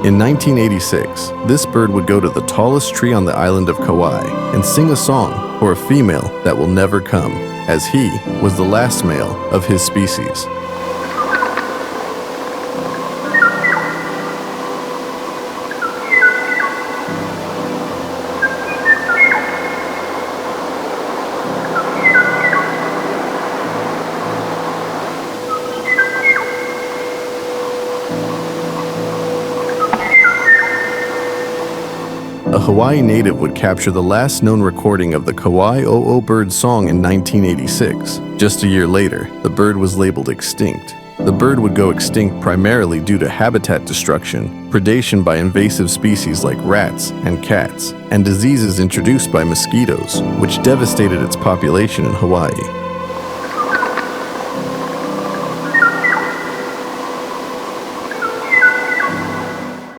In 1986, this bird would go to the tallest tree on the island of Kauai and sing a song for a female that will never come, as he was the last male of his species. A Hawaii native would capture the last known recording of the Kauai ʻōʻō bird song in 1986. Just a year later, the bird was labeled extinct. The bird would go extinct primarily due to habitat destruction, predation by invasive species like rats and cats, and diseases introduced by mosquitoes, which devastated its population in Hawaii.